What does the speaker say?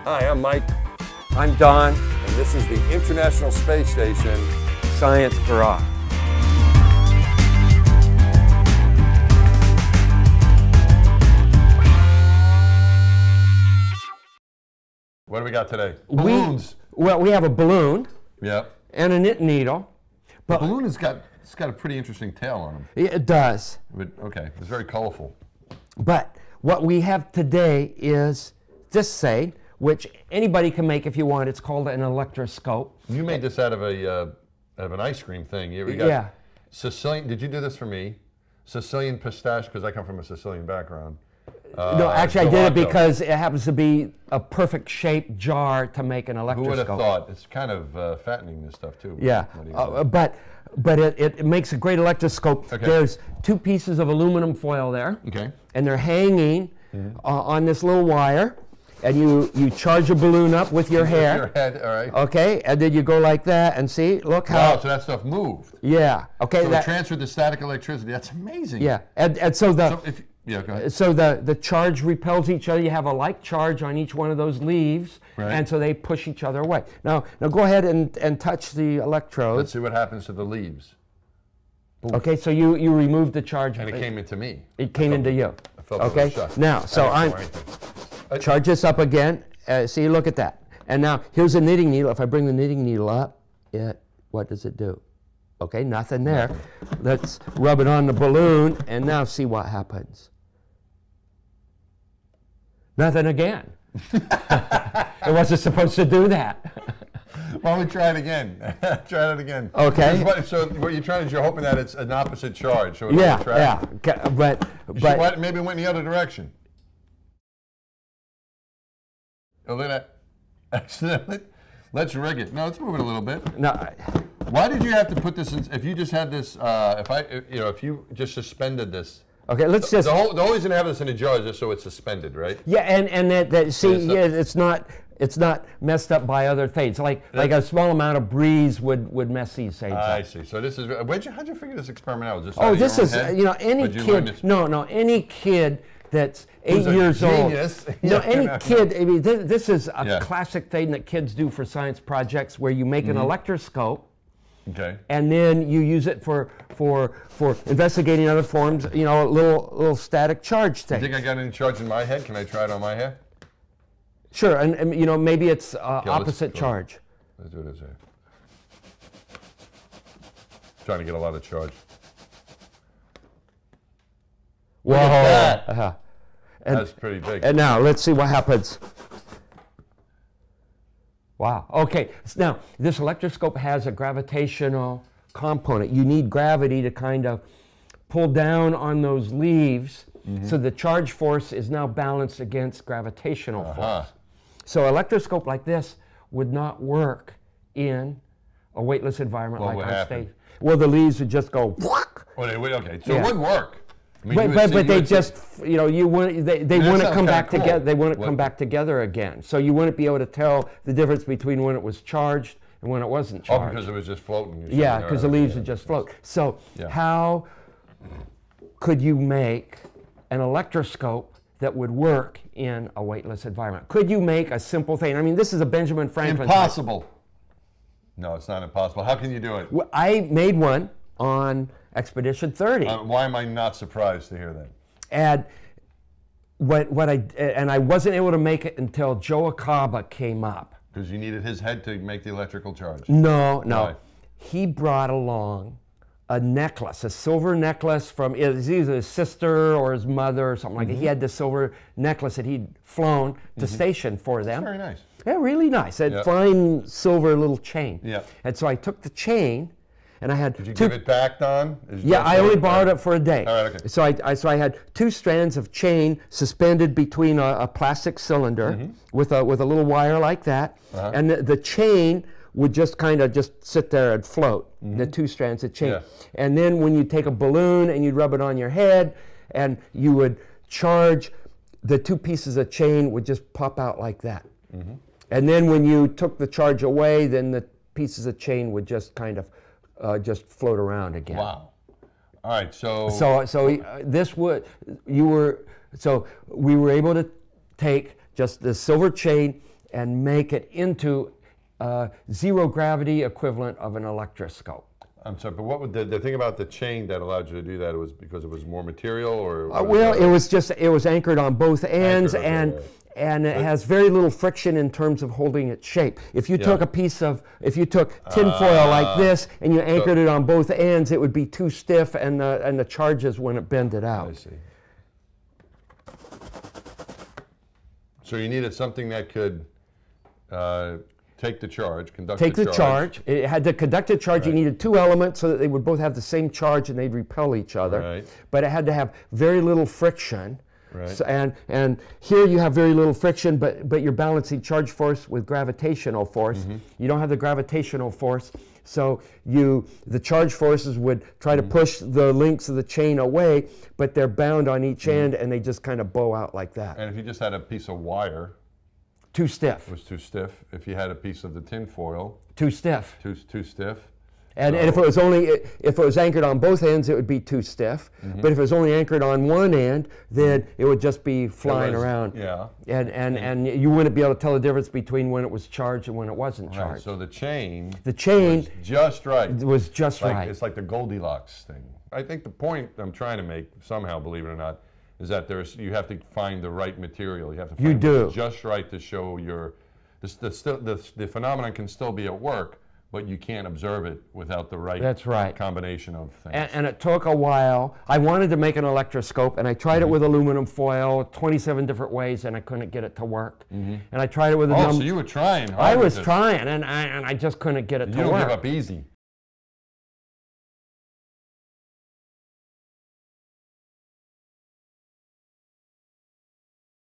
Hi, I'm Mike, I'm Don, and this is the International Space Station. Science Garage. What do we got today? Balloons. We have a balloon. Yep. And a knit needle. But the balloon it's got a pretty interesting tail on him. It does. But, okay, it's very colorful. But what we have today is this side, which anybody can make if you want. It's called an electroscope. You made this out of an ice cream thing. We got yeah. Sicilian. Did you do this for me? Sicilian pistache, because I come from a Sicilian background. No, actually, I did it because it happens to be a perfect shaped jar to make an electroscope. Who would have thought? It's kind of fattening, this stuff too. Yeah, but it makes a great electroscope. Okay. There's two pieces of aluminum foil there. Okay. And they're hanging on this little wire. And you charge a balloon up with your hair. Your head, all right. Okay, and then you go like that, and see, look how. Wow, so that stuff moved. Yeah. Okay. So it transferred the static electricity. That's amazing. Yeah, and so the. Yeah, go ahead. So the charge repels each other. You have a like charge on each one of those leaves, right. And so they push each other away. Now go ahead and touch the electrode. Let's see what happens to the leaves. Ooh. Okay, so you removed the charge. And it came into me. It came into you. I felt okay. Now, so I'm charge this up again. See, look at that. And now here's a knitting needle. If I bring the knitting needle up, what does it do? Okay, nothing there. Let's rub it on the balloon, and now see what happens. Nothing again. It wasn't supposed to do that. Why don't we try it again? Try it again. Okay. So what you're trying is you're hoping that it's an opposite charge. So yeah. But maybe it went in the other direction. Oh, look at that. Let's rig it. No, let's move it a little bit. No. Why did you have to put this in? If you just had this, if you just suspended this. Okay, let's just. The whole reason to have this in a jar is just so it's suspended, right? Yeah, and that see, it's not messed up by other things. Like a small amount of breeze would mess these things up. I see. So this is. How'd you figure this experiment out? Just this is any kid. No, any kid that's 8 years old. Any kid. I mean, this is a classic thing that kids do for science projects, where you make an electroscope. Okay. And then you use it for investigating other forms, little static charge things. You think I got any charge in my head? Can I try it on my head? Sure, and maybe it's opposite charge. Let's do this here. Trying to get a lot of charge. Whoa! Look at that. That's pretty big. And now let's see what happens. Wow. Okay. Now, this electroscope has a gravitational component. You need gravity to kind of pull down on those leaves, so the charge force is now balanced against gravitational force. So an electroscope like this would not work in a weightless environment like on stage. Well, the leaves would just go. Okay. So it would work. I mean, but they just, they wouldn't come back together. They wouldn't come back together again. So you wouldn't be able to tell the difference between when it was charged and when it wasn't charged. Oh, because it was just floating. Yeah, because the leaves would just float. So how could you make an electroscope that would work in a weightless environment? Could you make a simple thing? I mean, this is a Benjamin Franklin. Impossible. No, it's not impossible. How can you do it? Well, I made one on Expedition 30. Why am I not surprised to hear that? And I wasn't able to make it until Joe Acaba came up. Because you needed his head to make the electrical charge. No. Why? He brought along a necklace, a silver necklace from either his sister or his mother or something like that. He had this silver necklace that he'd flown to station for them. That's very nice. Yeah, really nice. A fine silver little chain. Yeah. And so I took the chain. And I had Did you give it back, Don? I only borrowed it for a day. All right, okay. So I had 2 strands of chain suspended between a plastic cylinder with a little wire like that, and the chain would just kind of sit there and float. The 2 strands of chain, and then when you take a balloon and you'd rub it on your head, and you would charge, the 2 pieces of chain would just pop out like that, and then when you took the charge away, then the pieces of chain would just kind of just float around again. Wow. All right, so we were able to take just the silver chain and make it into zero gravity equivalent of an electroscope. I'm sorry, but what would the thing about the chain that allowed you to do that? Was because it was more material, or well, it was anchored on both ends, and it has very little friction in terms of holding its shape. If you took if you took tinfoil like this and you anchored it on both ends, it would be too stiff, and the charges wouldn't bend it out. I see. So you needed something that could take the charge, conduct the charge. It had to conduct a charge. You needed two elements so that they would both have the same charge and they'd repel each other. Right. But it had to have very little friction. Right. So, and here you have very little friction, but you're balancing charge force with gravitational force. You don't have the gravitational force, so the charge forces would try to push the links of the chain away, but they're bound on each end, and they just kind of bow out like that. And if you just had a piece of wire, too stiff. It was too stiff. If you had a piece of the tin foil, too stiff. Too stiff. And if it was anchored on both ends, it would be too stiff. But if it was only anchored on one end, then it would just be flying around. Yeah. And you wouldn't be able to tell the difference between when it was charged and when it wasn't charged. Right. So the chain was just right. It was just right. It's like the Goldilocks thing. I think the point I'm trying to make, somehow, believe it or not, is that you have to find the right material. You have to find what's just right to show the phenomenon can still be at work, but you can't observe it without the right combination of things. And it took a while. I wanted to make an electroscope, and I tried it with aluminum foil, 27 different ways, and I couldn't get it to work. And I tried it with so you were trying hard. I was trying, and I just couldn't get it to work. You don't give up easy.